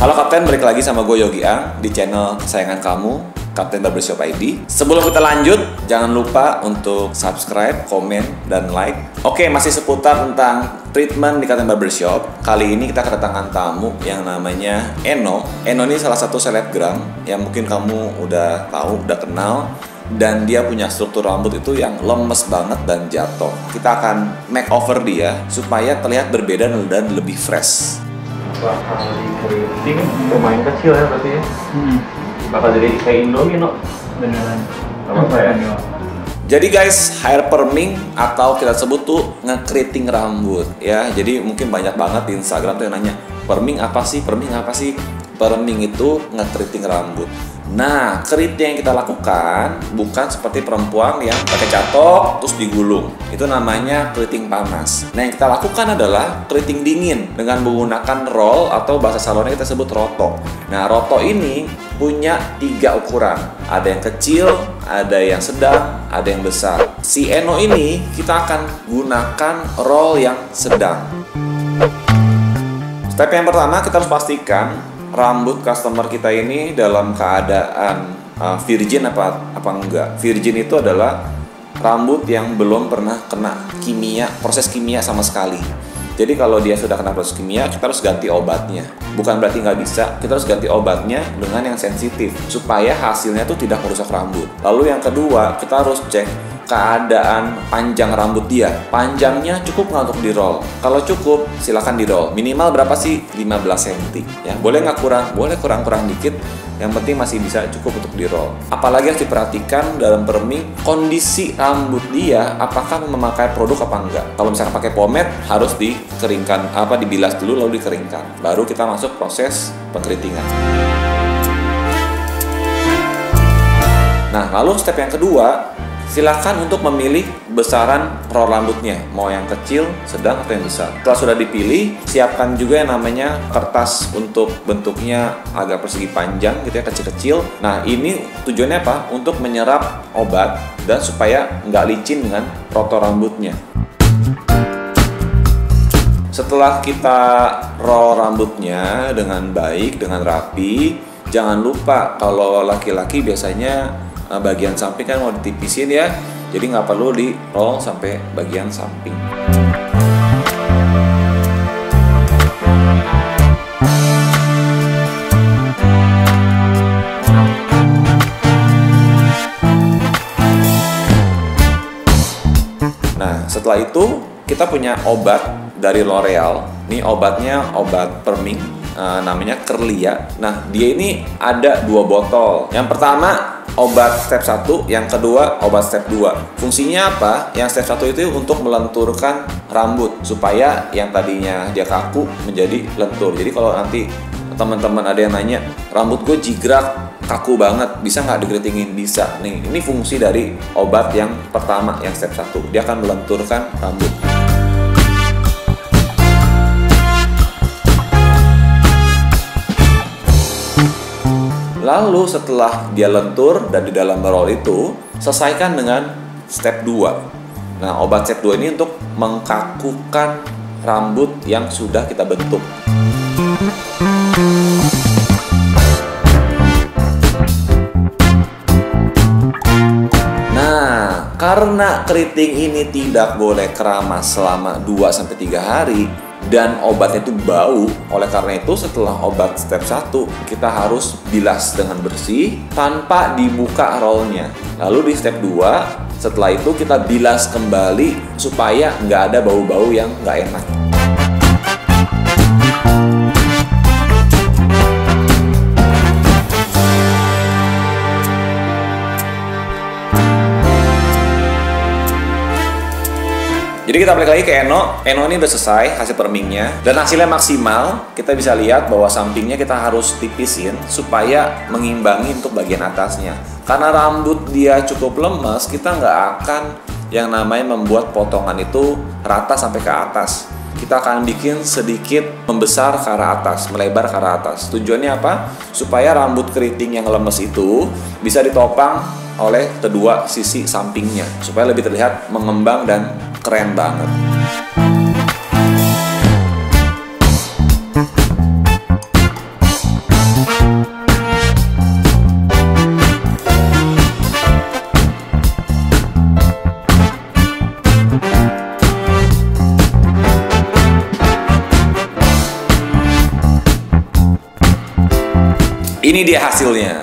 Halo Kapten, balik lagi sama gue Yogi Ang di channel kesayangan kamu, Kapten Barbershop ID. Sebelum kita lanjut, jangan lupa untuk subscribe, komen, dan like. Oke, masih seputar tentang treatment di Kapten Barbershop. Kali ini kita kedatangan tamu yang namanya Eno. Eno ini salah satu selebgram yang mungkin kamu udah tahu, udah kenal. Dan dia punya struktur rambut itu yang lemes banget dan jatuh. Kita akan makeover dia supaya terlihat berbeda dan lebih fresh. Bakal di keriting pemain kecil ya berarti ya. Bakal jadi kayak Indomie no. Beneran. Apa ya? Jadi guys, hair perming atau kita sebut tuh ngekeriting rambut ya. Jadi mungkin banyak banget di Instagram tuh yang nanya, perming apa sih? Perming apa sih? Perming itu ngekeriting rambut. Nah, keriting yang kita lakukan bukan seperti perempuan yang pakai catok terus digulung. Itu namanya keriting panas. Nah, yang kita lakukan adalah keriting dingin dengan menggunakan roll atau bahasa salonnya kita sebut roto. Nah, roto ini punya 3 ukuran. Ada yang kecil, ada yang sedang, ada yang besar. Si Eno ini kita akan gunakan roll yang sedang. Step yang pertama, kita harus pastikan rambut customer kita ini dalam keadaan virgin apa enggak. Virgin itu adalah rambut yang belum pernah kena proses kimia sama sekali. Jadi kalau dia sudah kena proses kimia, kita harus ganti obatnya. Bukan berarti nggak bisa, kita harus ganti obatnya dengan yang sensitif supaya hasilnya tuh tidak merusak rambut. Lalu yang kedua, kita harus cek keadaan panjang rambut dia. Panjangnya cukup nggak untuk di roll? Kalau cukup, silakan di roll. Minimal berapa sih? 15 cm ya. Boleh nggak kurang? Boleh kurang dikit. Yang penting masih bisa cukup untuk di roll. Apalagi harus diperhatikan dalam perming kondisi rambut dia, apakah memakai produk apa enggak. Kalau misalkan pakai pomade, harus dikeringkan, dibilas dulu lalu dikeringkan. Baru kita masuk proses pengkeritingan. Nah, lalu step yang kedua, silakan untuk memilih besaran roll rambutnya, mau yang kecil, sedang, atau yang besar. Setelah sudah dipilih, siapkan juga yang namanya kertas untuk bentuknya agak persegi panjang gitu ya, kecil-kecil. Nah, ini tujuannya apa? Untuk menyerap obat dan supaya nggak licin dengan roto rambutnya. Setelah kita roll rambutnya dengan baik, dengan rapi, jangan lupa kalau laki-laki biasanya bagian samping kan mau ditipisin ya, jadi nggak perlu di roll sampai bagian samping. Nah, setelah itu kita punya obat dari L'Oreal. Ini obatnya obat perming, namanya Curlia. Nah, dia ini ada 2 botol. Yang pertama obat step 1, yang kedua obat step 2. Fungsinya apa? Yang step 1 itu untuk melenturkan rambut supaya yang tadinya dia kaku menjadi lentur. Jadi kalau nanti teman-teman ada yang nanya, rambut gue jigrak, kaku banget, bisa nggak dikeritingin? Bisa. Nih, ini fungsi dari obat yang pertama, yang step 1. Dia akan melenturkan rambut. Lalu setelah dia lentur dan di dalam roll itu, selesaikan dengan step 2. Nah, obat step 2 ini untuk mengkakukan rambut yang sudah kita bentuk. Nah, karena keriting ini tidak boleh keramas selama 2-3 hari, dan obatnya itu bau. Oleh karena itu setelah obat step 1 kita harus bilas dengan bersih tanpa dibuka rollnya. Lalu di step 2 setelah itu kita bilas kembali supaya nggak ada bau-bau yang nggak enak. Jadi kita balik lagi ke Eno. Eno ini udah selesai hasil permingnya dan hasilnya maksimal. Kita bisa lihat bahwa sampingnya kita harus tipisin supaya mengimbangi untuk bagian atasnya. Karena rambut dia cukup lemas, kita nggak akan yang namanya membuat potongan itu rata sampai ke atas. Kita akan bikin sedikit membesar ke arah atas, melebar ke arah atas. Tujuannya apa? Supaya rambut keriting yang lemes itu bisa ditopang oleh kedua sisi sampingnya supaya lebih terlihat mengembang dan keren banget. Ini dia hasilnya.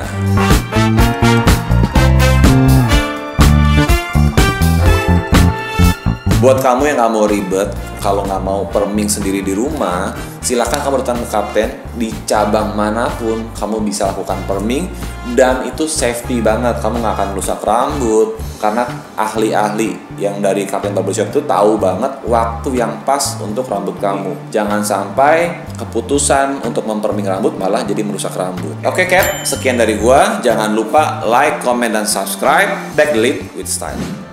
Buat kamu yang nggak mau ribet, kalau nggak mau perming sendiri di rumah, silakan kamu datang ke Kapten. Di cabang manapun kamu bisa lakukan perming, dan itu safety banget. Kamu nggak akan merusak rambut, karena ahli-ahli yang dari Kapten Barbershop itu tahu banget waktu yang pas untuk rambut kamu. Jangan sampai keputusan untuk memperming rambut malah jadi merusak rambut. Oke Cat, sekian dari gua. Jangan lupa like, comment, dan subscribe. Back the lead with style.